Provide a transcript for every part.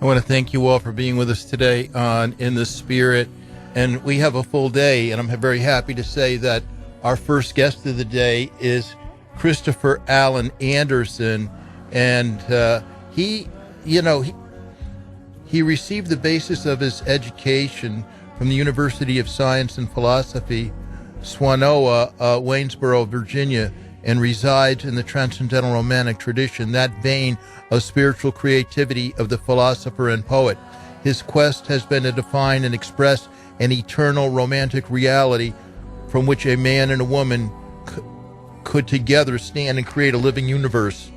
I want to thank you all for being with us today on In the Spirit. And we have a full day, and I'm very happy to say that our first guest of the day is Christopher Alan Anderson. And he received the basis of his education from the University of Science and Philosophy, Swanoa, Waynesboro, Virginia, and resides in the transcendental romantic tradition, that vein of spiritual creativity of the philosopher and poet. His quest has been to define and express an eternal romantic reality from which a man and a woman could together stand and create a living universe.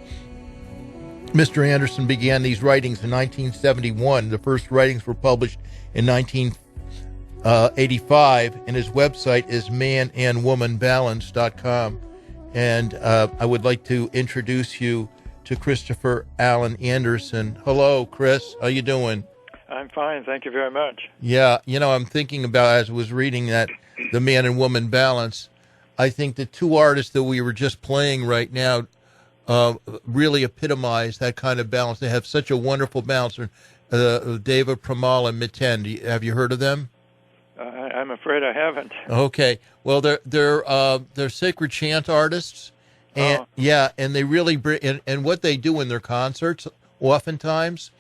Mr. Anderson began these writings in 1971. The first writings were published in 1985, and his website is manandwomanbalance.com. And I would like to introduce you to Christopher Alan Anderson. Hello, Chris. How you doing? I'm fine. Thank you very much. Yeah, I'm thinking about, as I was reading that, the man and woman balance, I think the two artists that we were just playing right now really epitomize that kind of balance. They have such a wonderful balance. Deva Premal and Miten. Have you heard of them? I'm afraid I haven't. Okay. Well, they're sacred chant artists, and and they really bring. And what they do in their concerts, oftentimes,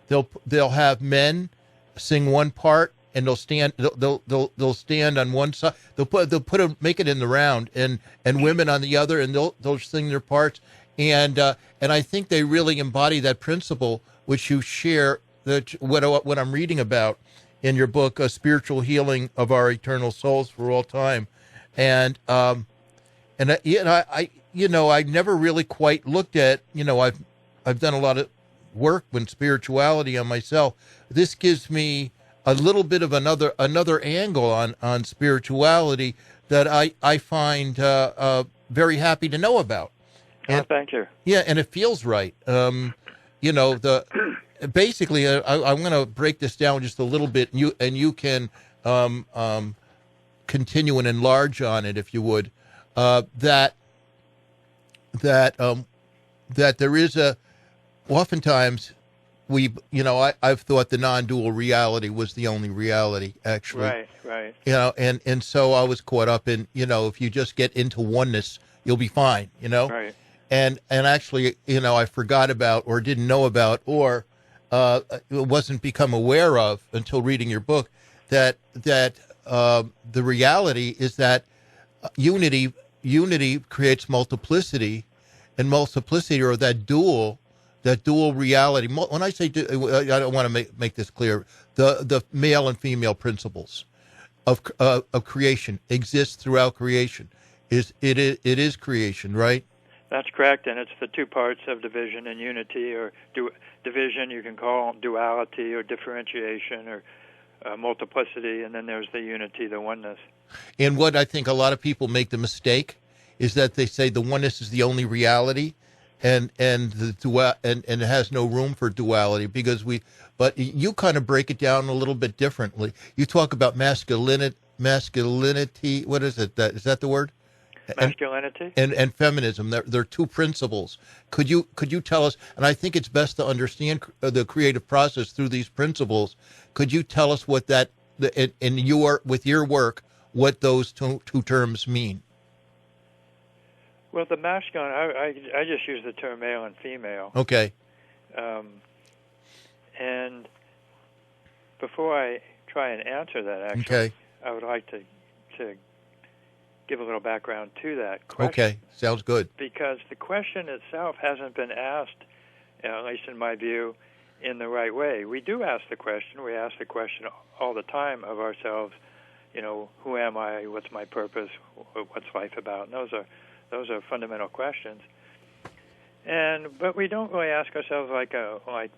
they'll have men sing one part, and they'll stand on one side. Make it in the round, and women on the other, and they'll sing their parts. And I think they really embody that principle which you share. What I'm reading about in your book, A Spiritual Healing of Our Eternal Souls for All Time. And I never really quite looked at, I've done a lot of work with spirituality on myself. This gives me a little bit of another angle on spirituality that I find very happy to know about. And, thank you. Yeah, and it feels right. Basically, I'm going to break this down just a little bit, and you can continue and enlarge on it if you would. That there is oftentimes I've thought the non-dual reality was the only reality, actually. Right. And so I was caught up in, if you just get into oneness, you'll be fine, Right. And actually, I forgot about or didn't know about or wasn't become aware of until reading your book that the reality is that unity creates multiplicity, and multiplicity, or that dual reality. When I say I don't want to make this clear, the male and female principles of creation exist throughout creation. It is creation, right? That's correct, and it's the two parts of division and unity, or division you can call duality or differentiation or multiplicity, and then there's the unity, the oneness. And what I think a lot of people make the mistake is that they say the oneness is the only reality, and it has no room for duality but you kind of break it down a little bit differently. You talk about masculinity. What is it? Is that the word? Masculinity and feminism. They're two principles. Could you tell us? And I think it's best to understand the creative process through these principles. Could you tell us what with your work, what those two terms mean? Well, the masculine, I just use the term male and female. Okay. And before I try and answer that, actually, okay, I would like to give a little background to that question. Okay, sounds good. Because the question itself hasn't been asked, at least in my view, in the right way. We do ask the question. We ask the question all the time of ourselves, who am I? What's my purpose? What's life about? And those are fundamental questions. But we don't really ask ourselves like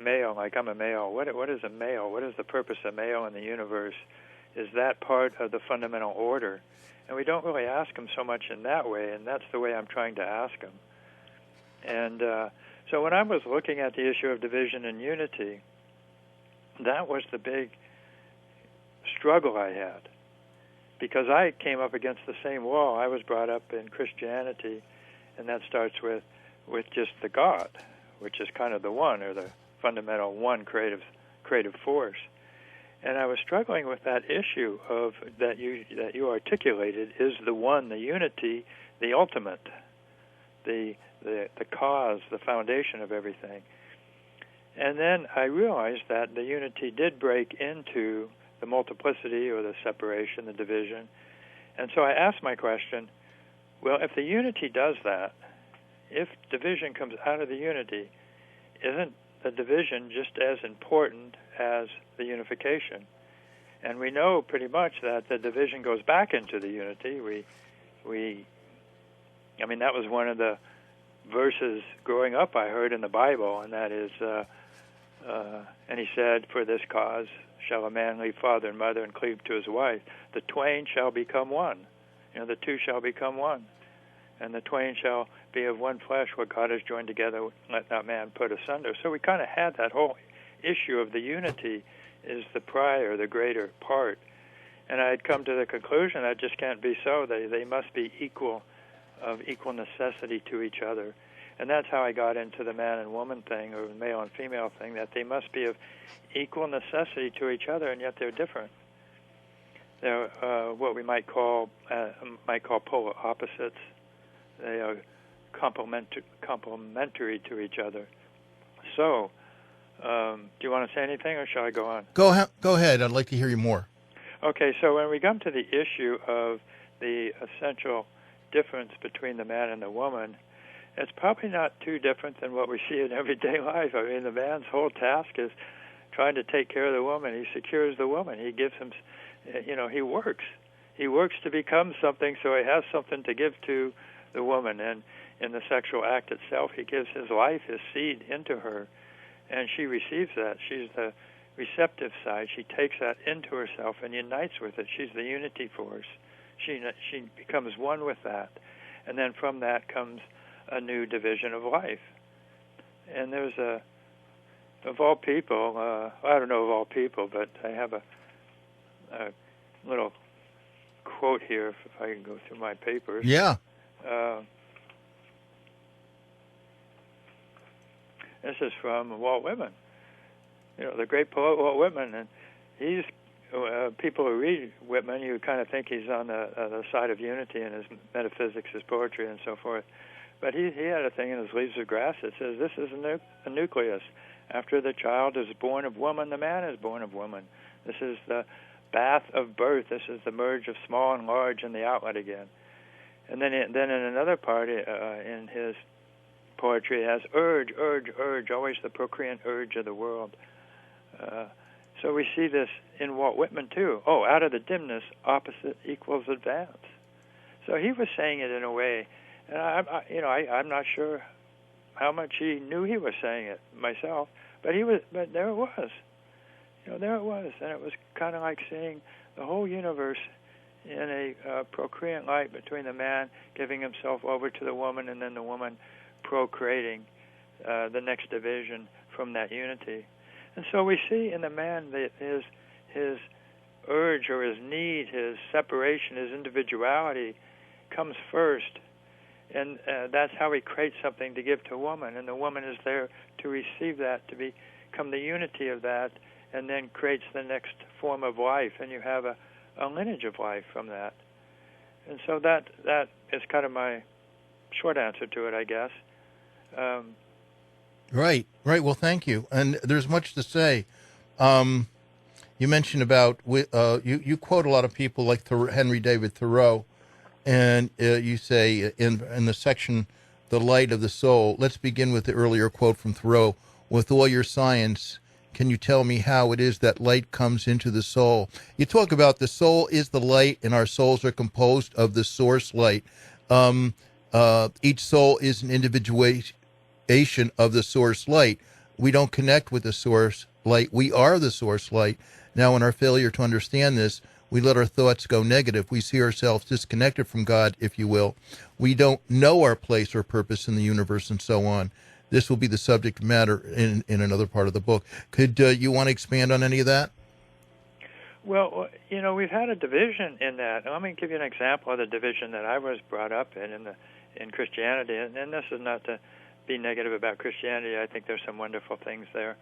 male, like I'm a male. What is a male? What is the purpose of male in the universe? Is that part of the fundamental order? And we don't really ask them so much in that way, and that's the way I'm trying to ask them. And so when I was looking at the issue of division and unity, that was the big struggle I had, because I came up against the same wall. I was brought up in Christianity, and that starts with just the God, which is kind of the one, or the fundamental one creative creative force. And I was struggling with that issue of that you articulated, is the one, the unity, the ultimate, the cause, the foundation of everything. And then I realized that the unity did break into the multiplicity or the separation, the division. And so I asked my question, well, if the unity does that, if division comes out of the unity, isn't the division just as important as the unification? And we know pretty much that the division goes back into the unity. I mean, that was one of the verses growing up I heard in the Bible, and that is, and he said, for this cause shall a man leave father and mother and cleave to his wife. The twain shall become one. The two shall become one. And the twain shall be of one flesh. What God has joined together, let not man put asunder. So we kind of had that whole issue of the unity is the prior, the greater part. And I had come to the conclusion that just can't be so. They must be equal, of equal necessity to each other. And that's how I got into the man and woman thing, or male and female thing, that they must be of equal necessity to each other, and yet they're different. They're what we might call polar opposites. They are complementary to each other. So, do you want to say anything, or shall I go on? Go ahead. I'd like to hear you more. Okay, so when we come to the issue of the essential difference between the man and the woman, it's probably not too different than what we see in everyday life. I mean, the man's whole task is trying to take care of the woman. He secures the woman. He gives him, he works. He works to become something, so he has something to give to the woman. And in the sexual act itself, he gives his life, his seed into her, and she receives that. She's the receptive side. She takes that into herself and unites with it. She's the unity force. She becomes one with that. And then from that comes a new division of life. And there's of all people, I don't know of all people, but I have a little quote here, if I can go through my papers. Yeah. This is from Walt Whitman, the great poet Walt Whitman, and he's people who read Whitman, you kind of think he's on the side of unity in his metaphysics, his poetry, and so forth. But he had a thing in his Leaves of Grass that says, this is a nucleus. After the child is born of woman, the man is born of woman. This is the bath of birth. This is the merge of small and large and the outlet again. And then in another part in his poetry, it has urge, urge, urge, always the procreant urge of the world. So we see this in Walt Whitman too. Oh, out of the dimness, opposite equals advance. So he was saying it in a way, and I'm not sure how much he knew he was saying it myself, but there it was. There it was, and it was kind of like seeing the whole universe in a procreant light between the man giving himself over to the woman, and then the woman procreating the next division from that unity. And so we see in the man that his urge or his need, his separation, his individuality comes first. And that's how he creates something to give to woman. And the woman is there to receive that, to become the unity of that, and then creates the next form of life. And you have a lineage of life from that. And so that is kind of my short answer to it, I guess. Right. Well, thank you. And there's much to say. You mentioned about you quote a lot of people like Henry David Thoreau, and you say in the section, "The Light of the Soul." Let's begin with the earlier quote from Thoreau. With all your science, can you tell me how it is that light comes into the soul? You talk about the soul is the light, and our souls are composed of the source light. Each soul is an individuation of the source light. We don't connect with the source light. We are the source light. Now, in our failure to understand this, we let our thoughts go negative. We see ourselves disconnected from God, if you will. We don't know our place or purpose in the universe, and so on. This will be the subject matter in another part of the book. Could you want to expand on any of that? Well, we've had a division in that. Let me give you an example of the division that I was brought up in Christianity. And this is not to be negative about Christianity. I think there's some wonderful things there.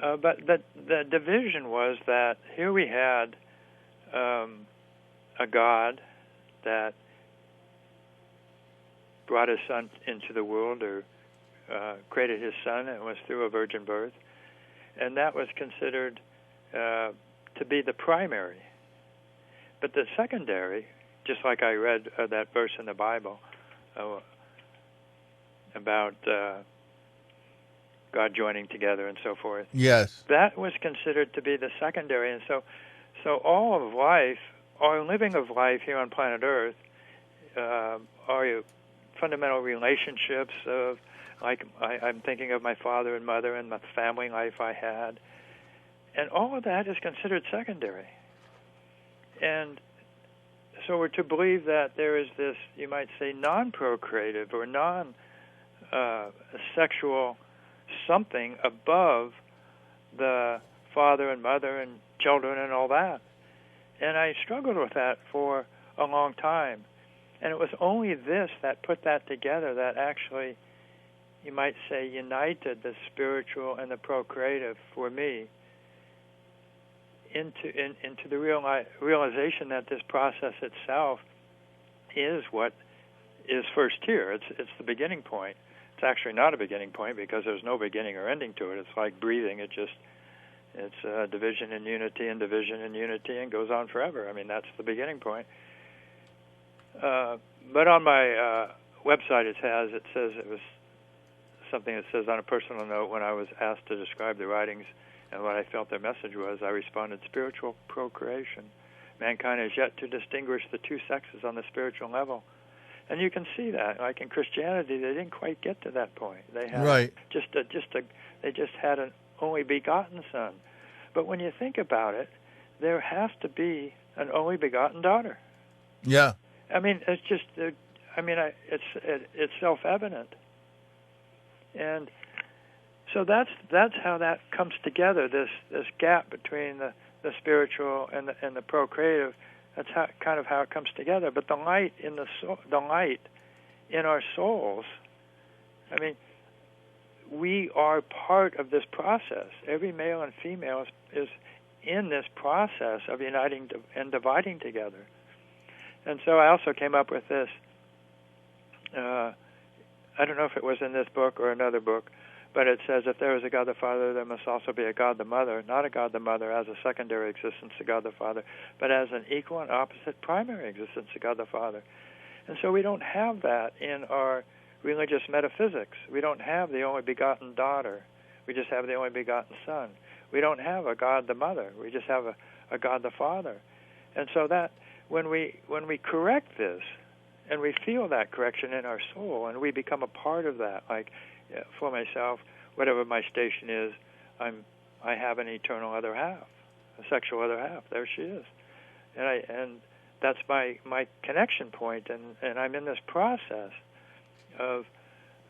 But the division was that here we had a God that brought his son into the world, or created his son, and it was through a virgin birth. And that was considered to be the primary. But the secondary, just like I read that verse in the Bible about God joining together and so forth. Yes. That was considered to be the secondary. And so all of life, our living of life here on planet Earth, are fundamental relationships of, like, I'm thinking of my father and mother and the family life I had. And all of that is considered secondary. And so we're to believe that there is this, you might say, non-procreative or non-sexual something above the father and mother and children and all that. And I struggled with that for a long time. And it was only this that put that together that actually, you might say, united the spiritual and the procreative for me into the realization that this process itself is what is first here. It's the beginning point. It's actually not a beginning point because there's no beginning or ending to it. It's like breathing. It's division and unity and division and unity and goes on forever. I mean, that's the beginning point. But on my website it says it was something that says, on a personal note, when I was asked to describe the writings and what I felt their message was, I responded, spiritual procreation. Mankind has yet to distinguish the two sexes on the spiritual level. And you can see that, like in Christianity, they didn't quite get to that point. They had right. They just had an only begotten son. But when you think about it, there has to be an only begotten daughter. Yeah. I mean, it's just, it's self-evident. And so that's how that comes together. This gap between the spiritual and the procreative. That's kind of how it comes together. But the light in the light in our souls. I mean, we are part of this process. Every male and female is in this process of uniting and dividing together. And so I also came up with this. I don't know if it was in this book or another book, but it says, if there is a God the Father, there must also be a God the Mother, not a God the Mother as a secondary existence to God the Father, but as an equal and opposite primary existence to God the Father. And so we don't have that in our religious metaphysics. We don't have the only begotten daughter. We just have the only begotten son. We don't have a God the Mother. We just have a God the Father. And so that when we correct this, and we feel that correction in our soul, and we become a part of that, like for myself, whatever my station is, I have an eternal other half, a sexual other half. There she is, and that's my connection point, and I'm in this process of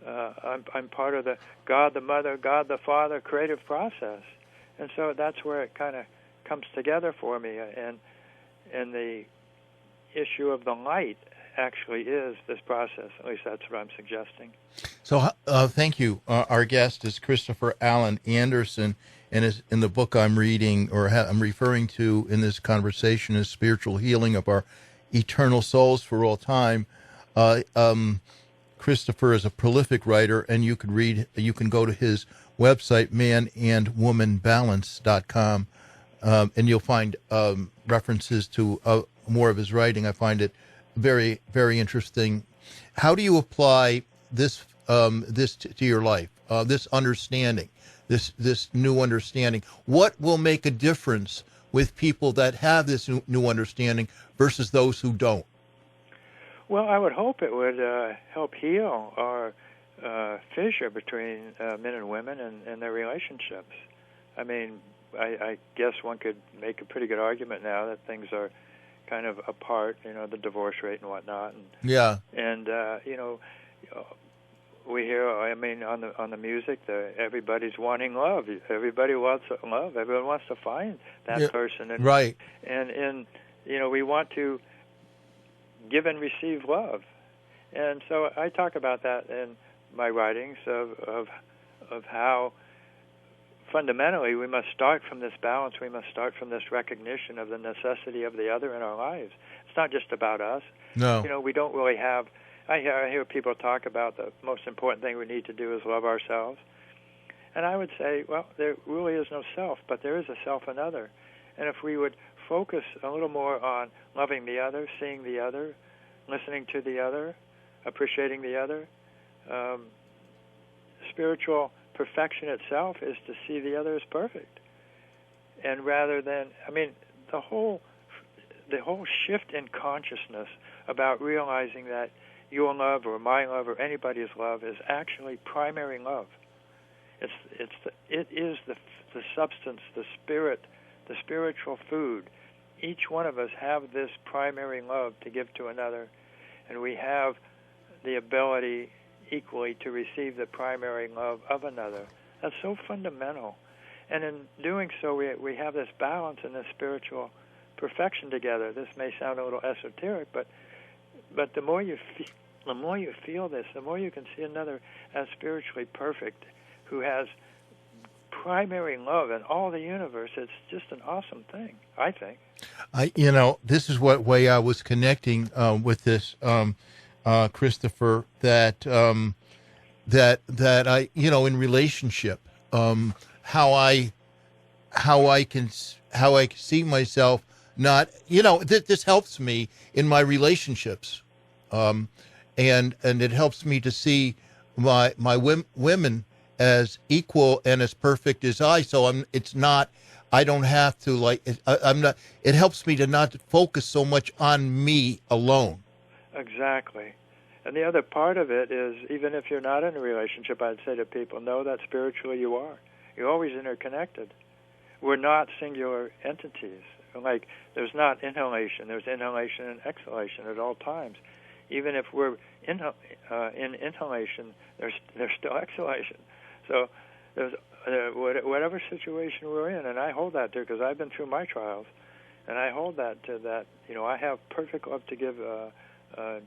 I'm part of the God the Mother, God the Father creative process, and so that's where it kind of comes together for me, and the issue of the light actually is this process. At least that's what I'm suggesting. So thank you. Our guest is Christopher Allen Anderson, and in the book I'm reading, or I'm referring to in this conversation, is Spiritual Healing of Our Eternal Souls for All Time. Christopher is a prolific writer, and you can go to his website, manandwomanbalance.com, and you'll find references to more of his writing. I find it very, very interesting. How do you apply this to your life? This understanding, this new understanding. What will make a difference with people that have this new understanding versus those who don't? Well, I would hope it would help heal our fissure between men and women and their relationships. I mean, I guess one could make a pretty good argument now that things are kind of apart, the divorce rate and whatnot. And, yeah. And we hear, on the music, everybody's wanting love. Everybody wants love. Everyone wants to find that person. And, right. And we want to give and receive love. And so I talk about that in my writings of how, fundamentally, we must start from this balance. We must start from this recognition of the necessity of the other in our lives. It's not just about us. No. We don't really have. I hear people talk about the most important thing we need to do is love ourselves. And I would say, well, there really is no self, but there is a self and other. And if we would focus a little more on loving the other, seeing the other, listening to the other, appreciating the other, spiritual perfection itself is to see the other as perfect. And rather than, the whole shift in consciousness about realizing that your love or my love or anybody's love is actually primary love. It is the substance, the spirit, the spiritual food. Each one of us have this primary love to give to another, and we have the ability equally to receive the primary love of another. That's so fundamental. And in doing so, we have this balance and this spiritual perfection together. This may sound a little esoteric, but the more you feel this, the more you can see another as spiritually perfect, who has primary love in all the universe. It's just an awesome thing, I think. This is what way I was connecting with this, Christopher. That I, in relationship, how I see myself. Not, this helps me in my relationships, and it helps me to see my women as equal and as perfect as I. So I don't have to it helps me to not focus so much on me alone. Exactly. And the other part of it is, even if you're not in a relationship, I'd say to people, know that spiritually you are. You're always interconnected. We're not singular entities. Like, there's not inhalation. There's inhalation and exhalation at all times. Even if we're in inhalation, there's still exhalation. So there's whatever situation we're in, and I hold that there because I've been through my trials, and I hold that to that. I have perfect love to give,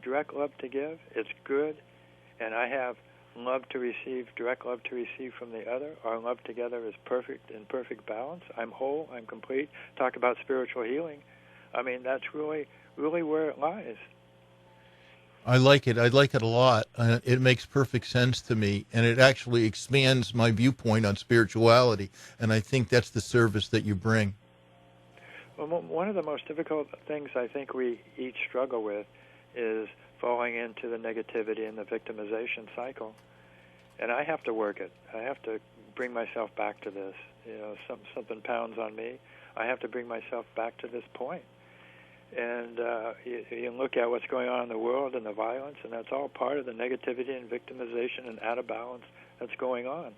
direct love to give. It's good, and I have love to receive, direct love to receive from the other. Our love together is perfect, in perfect balance. I'm whole. I'm complete. Talk about spiritual healing. That's really, really where it lies. I like it. I like it a lot. It makes perfect sense to me, and it actually expands my viewpoint on spirituality, and I think that's the service that you bring. Well, one of the most difficult things I think we each struggle with is falling into the negativity and the victimization cycle. And I have to work it. I have to bring myself back to this. Something pounds on me. I have to bring myself back to this point. And you look at what's going on in the world and the violence, and that's all part of the negativity and victimization and out of balance that's going on.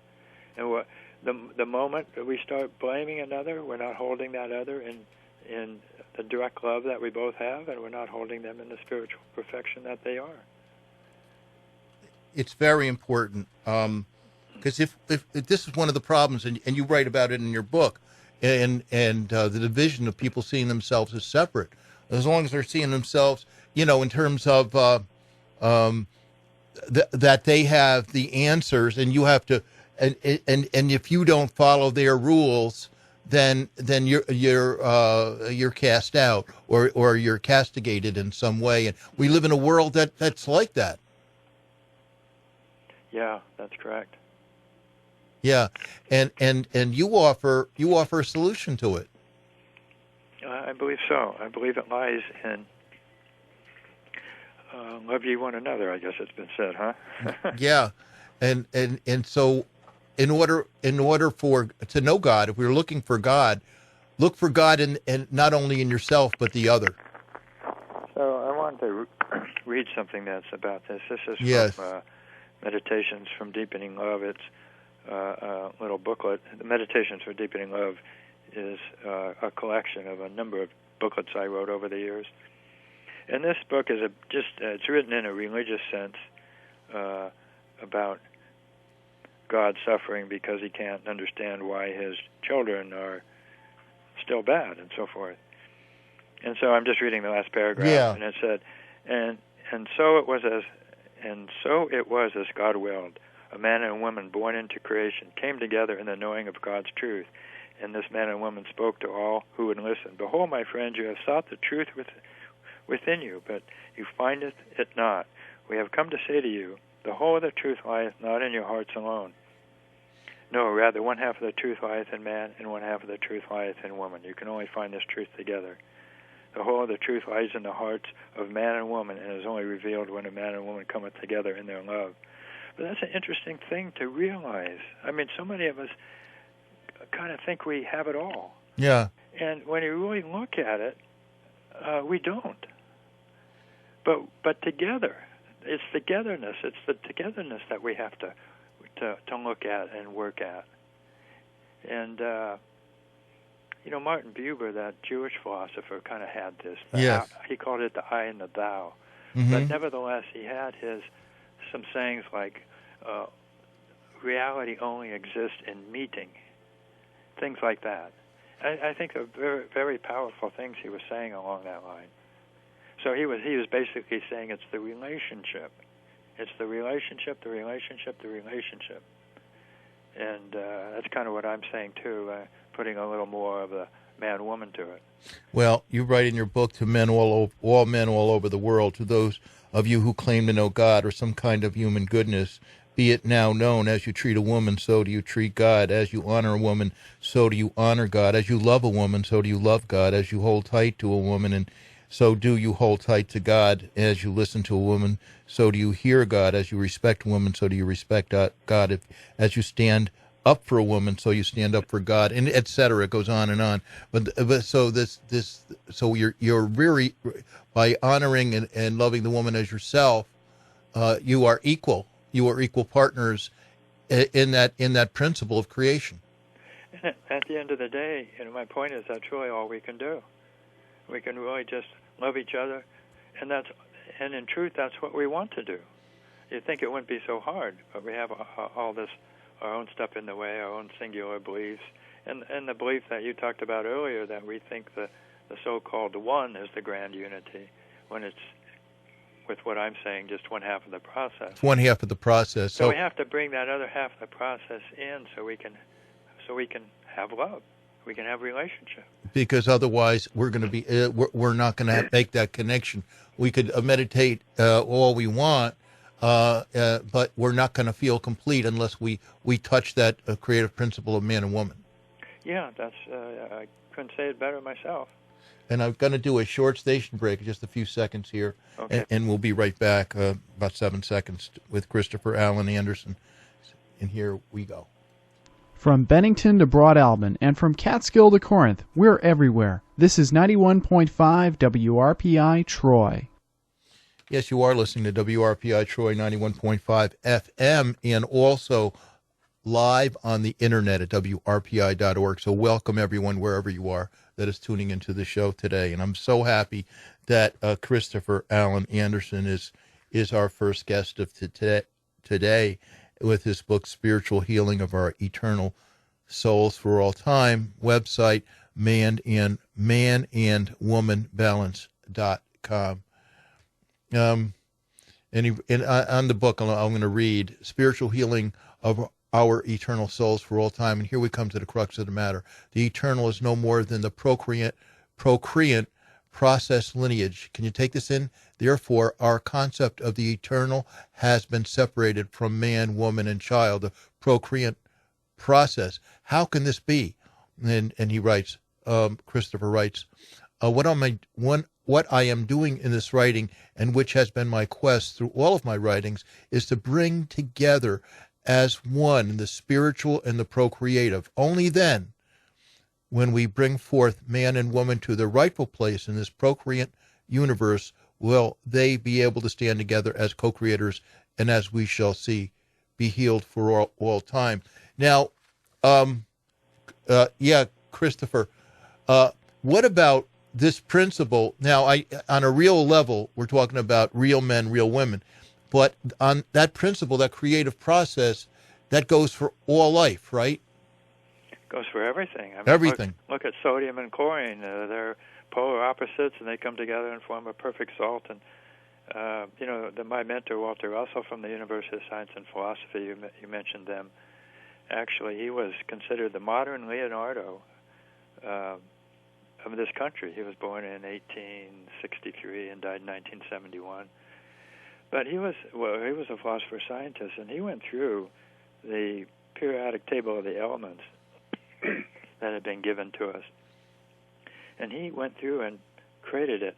And the moment we start blaming another, we're not holding that other in the direct love that we both have, and we're not holding them in the spiritual perfection that they are. It's very important, because if this is one of the problems, and you write about it in your book, and the division of people seeing themselves as separate. As long as they're seeing themselves, in terms of that they have the answers, and you have to, and if you don't follow their rules, then you're cast out, or you're castigated in some way. And we live in a world that's like that. Yeah, that's correct. Yeah, and you offer a solution to it. I believe so. I believe it lies in love ye one another. I guess it's been said, huh? Yeah, and so in order to know God, if we're looking for God, look for God in not only in yourself but the other. So I wanted to read something that's about this. This is from Meditations from Deepening Love. It's a little booklet. The Meditations for Deepening Love is a collection of a number of booklets I wrote over the years. And this book is it's written in a religious sense about God suffering because he can't understand why his children are still bad and so forth. And so I'm just reading the last paragraph, and it said, and so it was as God willed. a man and a woman born into creation, came together in the knowing of God's truth. And this man and woman spoke to all who would listen. Behold, my friends, you have sought the truth within you, but you findeth it not. We have come to say to you, the whole of the truth lieth not in your hearts alone. No, rather one half of the truth lieth in man, and one half of the truth lieth in woman. You can only find this truth together. The whole of the truth lies in the hearts of man and woman, and is only revealed when a man and woman cometh together in their love. But that's an interesting thing to realize. I mean, so many of us kind of think we have it all. Yeah. And when you really look at it, we don't. But together, it's togetherness. It's the togetherness that we have to look at and work at. And Martin Buber, that Jewish philosopher, kind of had this. Yes. He called it the I and the thou. Mm-hmm. But nevertheless, he had some sayings like, reality only exists in meeting, things like that. I think they're very, very powerful things he was saying along that line. So he was basically saying it's the relationship. It's the relationship, the relationship, the relationship. And that's kind of what I'm saying, too, putting a little more of a man-woman to it. Well, you write in your book to men all men all over the world, to those of you who claim to know God or some kind of human goodness, be it now known, as you treat a woman, so do you treat God. As you honor a woman, so do you honor God. As you love a woman, so do you love God. As you hold tight to a woman, and so do you hold tight to God. As you listen to a woman, so do you hear God. As you respect a woman, so do you respect God. As you stand up for a woman, so you stand up for God, and et cetera. It goes on and on. But so so you're really, by honoring and loving the woman as yourself, you are equal. You are equal partners in that principle of creation. And at the end of the day, my point is that's really all we can do. We can really just love each other, and in truth, that's what we want to do. You'd think it wouldn't be so hard, but we have all this, our own stuff in the way, our own singular beliefs, and the belief that you talked about earlier, that we think the so-called one is the grand unity, when it's, with what I'm saying, just one half of the process. It's one half of the process. So we have to bring that other half of the process in, so we can have love, we can have relationship. Because otherwise, we're going to be we're not going to make that connection. We could meditate all we want, but we're not going to feel complete unless we touch that creative principle of man and woman. Yeah, that's I couldn't say it better myself. And I'm going to do a short station break, just a few seconds here, okay. and we'll be right back, about 7 seconds, with Christopher Allen Anderson. And here we go. From Bennington to Broad Albion and from Catskill to Corinth, we're everywhere. This is 91.5 WRPI Troy. Yes, you are listening to WRPI Troy 91.5 FM, and also live on the internet at WRPI.org. So welcome everyone, wherever you are, that is tuning into the show today. And I'm so happy that Christopher Allen Anderson is our first guest of today with his book, Spiritual Healing of Our Eternal Souls for All Time, website manandwomanbalance.com. And on the book, I'm going to read Spiritual Healing of Our Eternal Souls for All Time. And here we come to the crux of the matter. The eternal is no more than the procreant process lineage. Can you take this in? Therefore, our concept of the eternal has been separated from man, woman, and child, the procreant process. How can this be? And he writes, Christopher writes, what I am doing in this writing, and which has been my quest through all of my writings, is to bring together as one the spiritual and the procreative. Only then, when we bring forth man and woman to their rightful place in this procreant universe, will they be able to stand together as co-creators, and as we shall see, be healed for all time. Now, Christopher, what about this principle? Now, on a real level, we're talking about real men, real women, but on that principle, that creative process, that goes for all life, right? Goes for everything. I mean, everything. Look at sodium and chlorine. They're polar opposites, and they come together and form a perfect salt. And My mentor, Walter Russell, from the University of Science and Philosophy, you mentioned them. Actually, he was considered the modern Leonardo of this country. He was born in 1863 and died in 1971. But he was a philosopher scientist, and he went through the periodic table of the elements that had been given to us. And he went through and created it,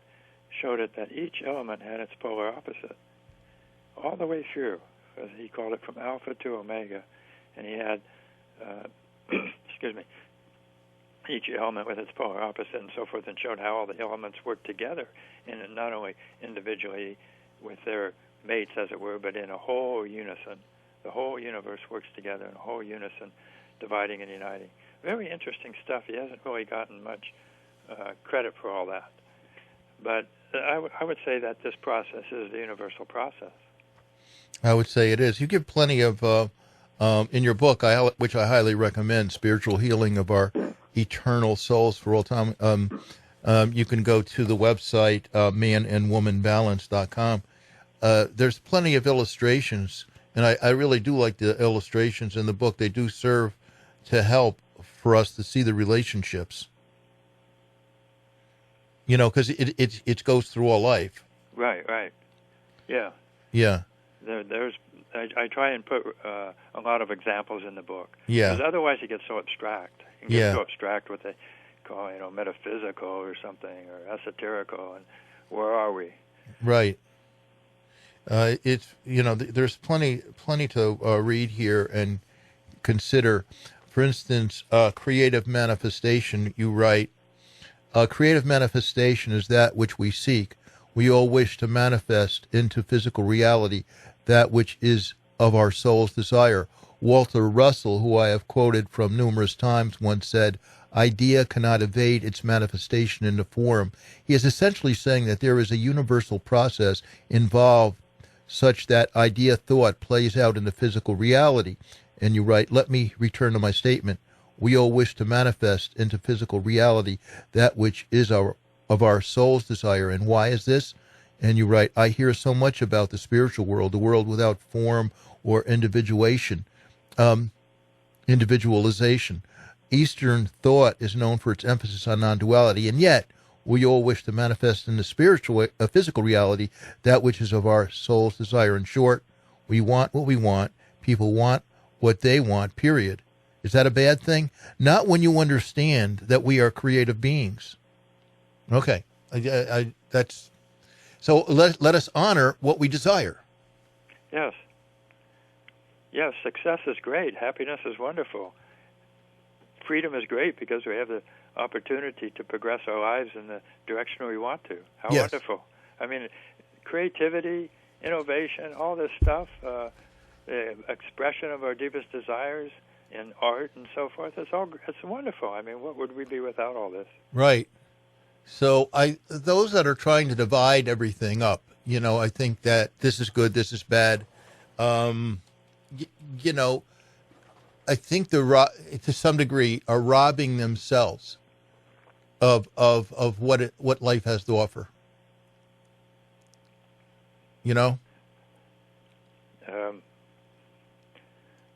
showed it that each element had its polar opposite, all the way through. He called it from alpha to omega, and he had, each element with its polar opposite and so forth, and showed how all the elements work together, and not only individually with their mates, as it were, but in a whole unison. The whole universe works together in a whole unison, dividing and uniting. Very interesting stuff. He hasn't really gotten much credit for all that. But I would say that this process is the universal process. I would say it is. You give plenty of, in your book, which I highly recommend, Spiritual Healing of Our Eternal Souls for All Time. You can go to the website, manandwomanbalance.com. There's plenty of illustrations, and I really do like the illustrations in the book. They do serve to help for us to see the relationships. Because it goes through all life. Right. Yeah. Yeah. I try and put a lot of examples in the book. Yeah. Because otherwise it gets so abstract. It gets so abstract what they call, metaphysical or something, or esoterical, and where are we? Right. There's plenty to read here and consider. For instance, creative manifestation, you write, creative manifestation is that which we seek. We all wish to manifest into physical reality that which is of our soul's desire. Walter Russell, who I have quoted from numerous times, once said, idea cannot evade its manifestation in the form. He is essentially saying that there is a universal process involved such that idea thought plays out in the physical reality. And you write, let me return to my statement. We all wish to manifest into physical reality that which is of our soul's desire. And why is this? And you write, I hear so much about the spiritual world, the world without form or individualization. Eastern thought is known for its emphasis on non-duality, and yet we all wish to manifest in the physical reality that which is of our soul's desire. In short, we want what we want. People want what they want, period. Is that a bad thing? Not when you understand that we are creative beings. Okay. So let us honor what we desire. Yes. Yes, success is great. Happiness is wonderful. Freedom is great because we have the opportunity to progress our lives in the direction we want to. How wonderful. I mean, creativity, innovation, all this stuff, the expression of our deepest desires in art and so forth, it's wonderful. I mean, what would we be without all this? Right. So those that are trying to divide everything up, I think that this is good, this is bad. I think to some degree are robbing themselves of what life has to offer.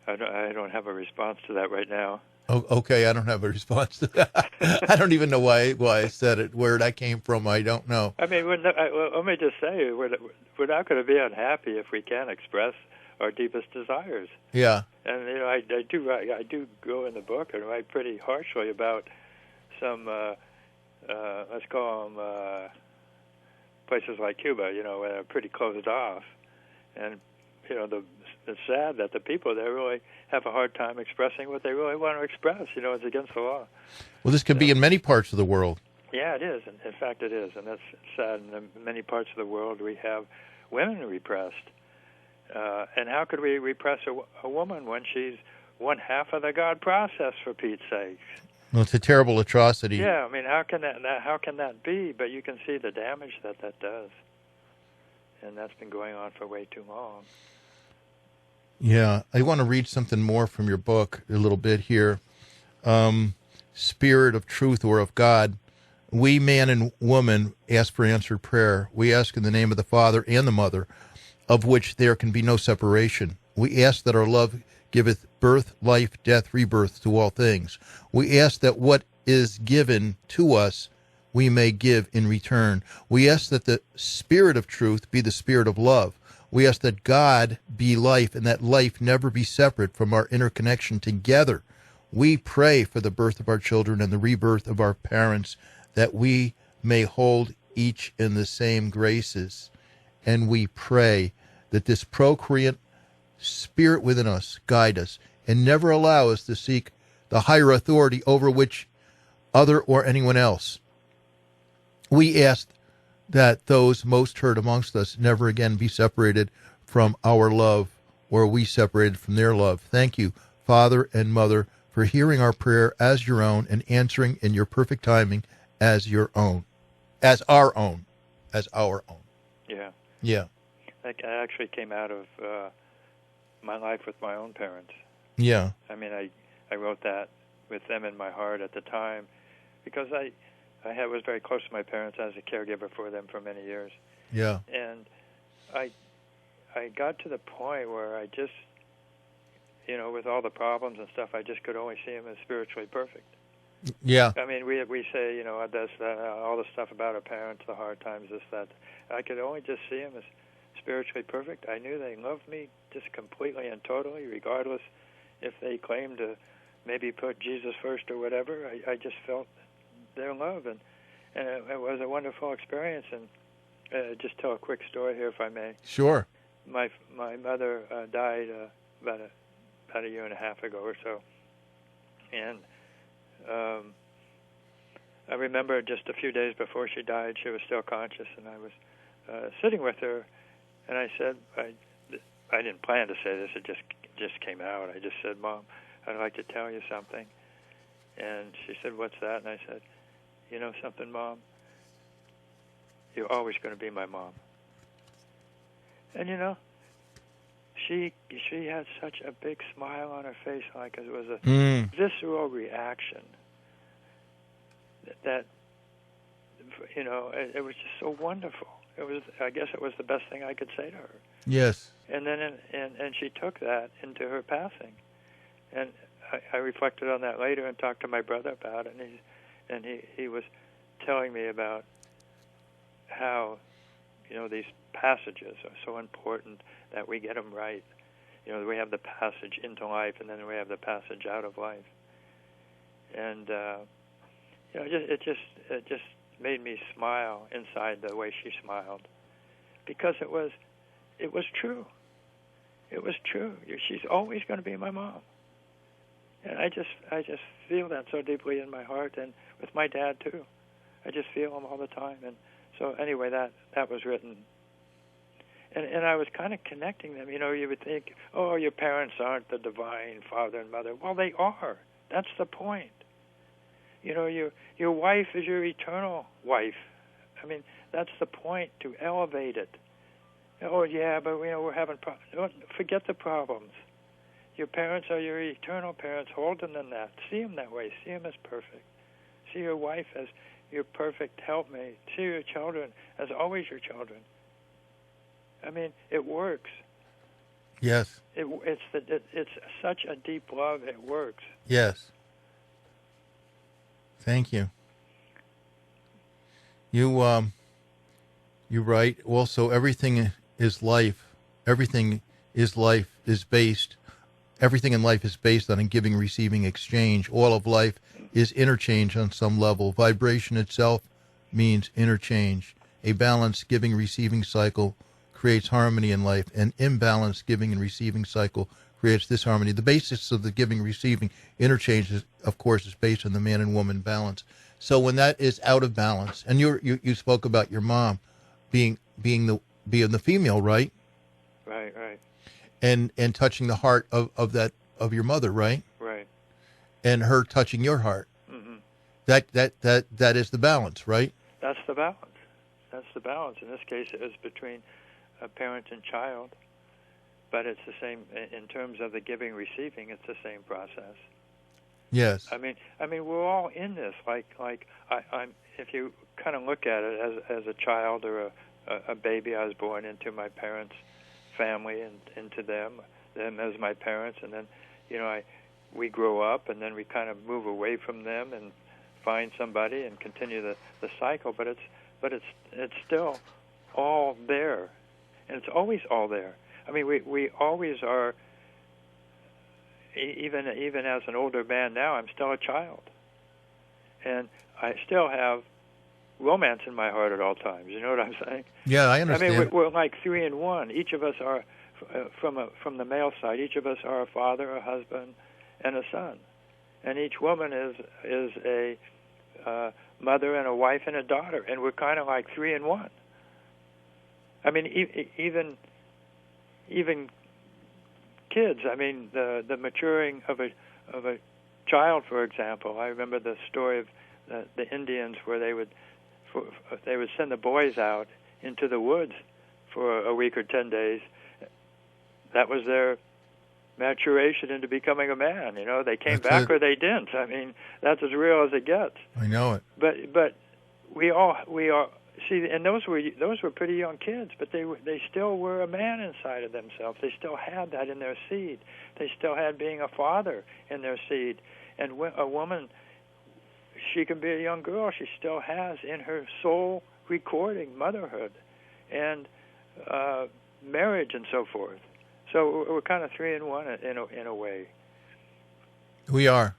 I don't have a response to that right now. Oh, okay, I don't have a response to that. I don't even know why I said it. Where that came from, I don't know. I mean, let me just say, we're not going to be unhappy if we can express our deepest desires. Yeah. And I do go in the book and write pretty harshly about some let's call them places like Cuba, where they're pretty closed off, and it's sad that the people there really have a hard time expressing what they really want to express. It's against the law. Well, this could be in many parts of the world. Yeah, it is. In fact, it is, and that's sad. In many parts of the world, we have women repressed. And how could we repress a woman when she's one half of the God process, for Pete's sake? Well, it's a terrible atrocity. Yeah, I mean, how can that be? But you can see the damage that does, and that's been going on for way too long. Yeah, I want to read something more from your book a little bit here. Spirit of Truth or of God. We, man and woman, ask for answered prayer. We ask in the name of the Father and the Mother, of which there can be no separation. We ask that our love giveth birth, life, death, rebirth to all things. We ask that what is given to us we may give in return. We ask that the Spirit of truth be the Spirit of love. We ask that God be life and that life never be separate from our interconnection together. We pray for the birth of our children and the rebirth of our parents, that we may hold each in the same graces. And we pray that this procreant spirit within us guide us and never allow us to seek the higher authority over which other or anyone else. We ask that those most hurt amongst us never again be separated from our love, or we separated from their love. Thank you, Father and Mother, for hearing our prayer as your own and answering in your perfect timing as your own, as our own. Yeah. Yeah. I actually came out of my life with my own parents. Yeah. I mean, I wrote that with them in my heart at the time, because I was very close to my parents. I was a caregiver for them for many years. Yeah. And I got to the point where I just, with all the problems and stuff, I just could only see them as spiritually perfect. Yeah. I mean, we say, this, that, all the stuff about our parents, the hard times, this, that. I could only just see them as spiritually perfect. I knew they loved me just completely and totally, regardless if they claimed to maybe put Jesus first or whatever. I just felt their love, and it was a wonderful experience. And just tell a quick story here, if I may. Sure. My mother died about a year and a half ago or so, and I remember just a few days before she died, she was still conscious, and I was sitting with her, and I said, I didn't plan to say this, it just came out. I just said, Mom, I'd like to tell you something. And she said, what's that? And I said, you know something, Mom? You're always going to be my mom. And she had such a big smile on her face, like it was a visceral reaction that it was just so wonderful. I guess it was the best thing I could say to her. Yes. And then and she took that into her passing, and I reflected on that later and talked to my brother about it, and he was telling me about how these passages are so important that we get them right. We have the passage into life, and then we have the passage out of life, and it just made me smile inside the way she smiled, because it was true. It was true. She's always going to be my mom, and I just feel that so deeply in my heart, and with my dad too. I just feel him all the time, and so anyway, that was written, and I was kind of connecting them. You would think, oh, your parents aren't the divine father and mother. Well, they are. That's the point. Your wife is your eternal wife. I mean, that's the point, to elevate it. Oh, yeah, but we're having problems. Forget the problems. Your parents are your eternal parents. Hold them in that. See them that way. See them as perfect. See your wife as your perfect helpmate. See your children as always your children. I mean, it works. Yes. It's such a deep love. It works. Yes. Thank you. You're right. Also, everything is life. Everything in life is based on a giving, receiving exchange. All of life is interchange on some level. Vibration itself means interchange. A balanced giving, receiving cycle creates harmony in life. An imbalanced giving and receiving cycle creates disharmony. The basis of the giving, receiving interchange, of course, is based on the man and woman balance. So when that is out of balance, and you spoke about your mom being the female, right? Right. And touching the heart of your mother, right? Right. And her touching your heart. Mm-hmm. That is the balance, right? That's the balance. That's the balance. In this case, it is between a parent and child, but it's the same in terms of the giving, receiving. It's the same process. Yes. I mean, we're all in this. I'm. If you kind of look at it as a child or a baby, I was born into my parents' family and into them as my parents, and then, we grow up, and then we kind of move away from them and find somebody and continue the cycle. But it's still all there, and it's always all there. I mean, we always are. Even as an older man now, I'm still a child, and I still have romance in my heart at all times. You know what I'm saying? Yeah, I understand. I mean, we're like 3 in 1. Each of us are, from the male side, each of us are a father, a husband, and a son, and each woman is a mother and a wife and a daughter, and we're kind of like 3 in 1. I mean, even kids. I mean, the maturing of a child, for example. I remember the story of the Indians where they would send the boys out into the woods for a week or 10 days. That was their maturation into becoming a man. They came back or they didn't. I mean, that's as real as it gets. I know it. But we are. See, and those were pretty young kids, but they still were a man inside of themselves. They still had that in their seed. They still had being a father in their seed. And a woman, she can be a young girl. She still has in her soul recording motherhood and marriage and so forth. So we're kind of 3 in 1 in a way. We are,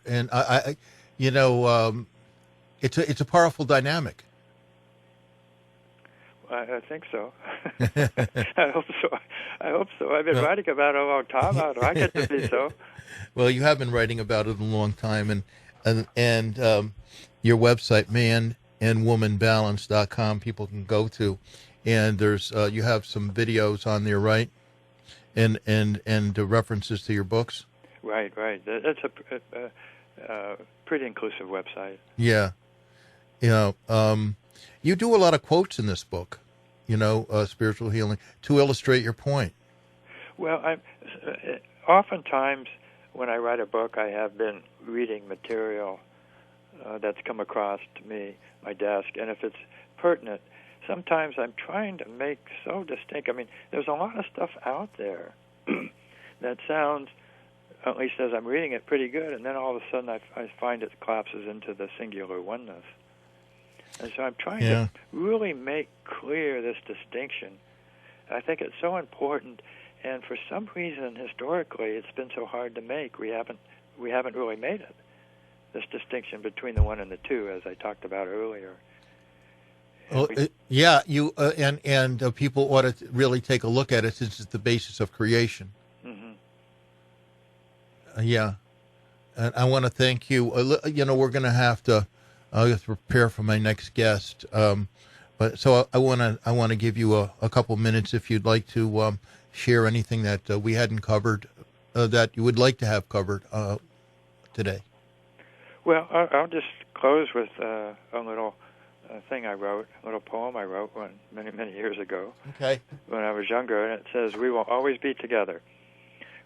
and I it's a powerful dynamic. I think so. I hope so. I've been writing about it a long time. How do I get to be so? Well, you have been writing about it a long time, and your website, manandwomanbalance.com, people can go to, and there's you have some videos on there, right? And the references to your books. Right. That's a pretty inclusive website. Yeah. You do a lot of quotes in this book, spiritual healing, to illustrate your point. Well, oftentimes when I write a book, I have been reading material that's come across to me, my desk, and if it's pertinent, sometimes I'm trying to make so distinct. I mean, there's a lot of stuff out there that sounds, at least as I'm reading it, pretty good, and then all of a sudden I find it collapses into the singular oneness. And so I'm trying to really make clear this distinction. I think it's so important, and for some reason, historically, it's been so hard to make. We haven't really made it, this distinction between the one and the two, as I talked about earlier. Well, you and people ought to really take a look at it, since it's the basis of creation. Mm-hmm. And I want to thank you. We're going to have to. I'll have to prepare for my next guest. But so I want to give you a couple minutes if you'd like to share anything that we hadn't covered that you would like to have covered today. Well, I'll just close with a little thing I wrote, a little poem I wrote many years ago. Okay. When I was younger, and it says, "We will always be together.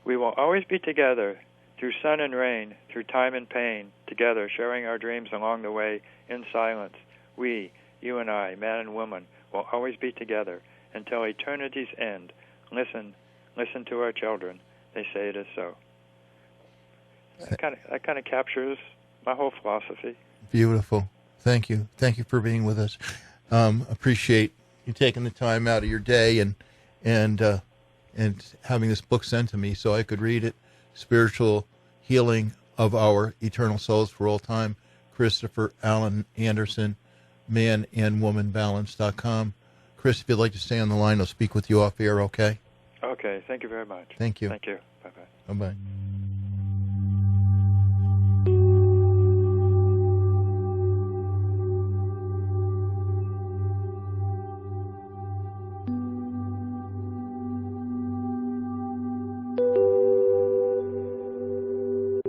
We will always be together. Through sun and rain, through time and pain, together, sharing our dreams along the way, in silence, we, you and I, man and woman, will always be together until eternity's end. Listen to our children. They say it is so." That kind of captures my whole philosophy. Beautiful. Thank you for being with us. Appreciate you taking the time out of your day and having this book sent to me so I could read it. Spiritual Healing of Our Eternal Souls for All Time. Christopher Allen Anderson, manandwomanbalance.com. Chris, if you'd like to stay on the line, I'll speak with you off air, okay? Okay, thank you very much. Thank you. Thank you. Bye-bye. Bye-bye.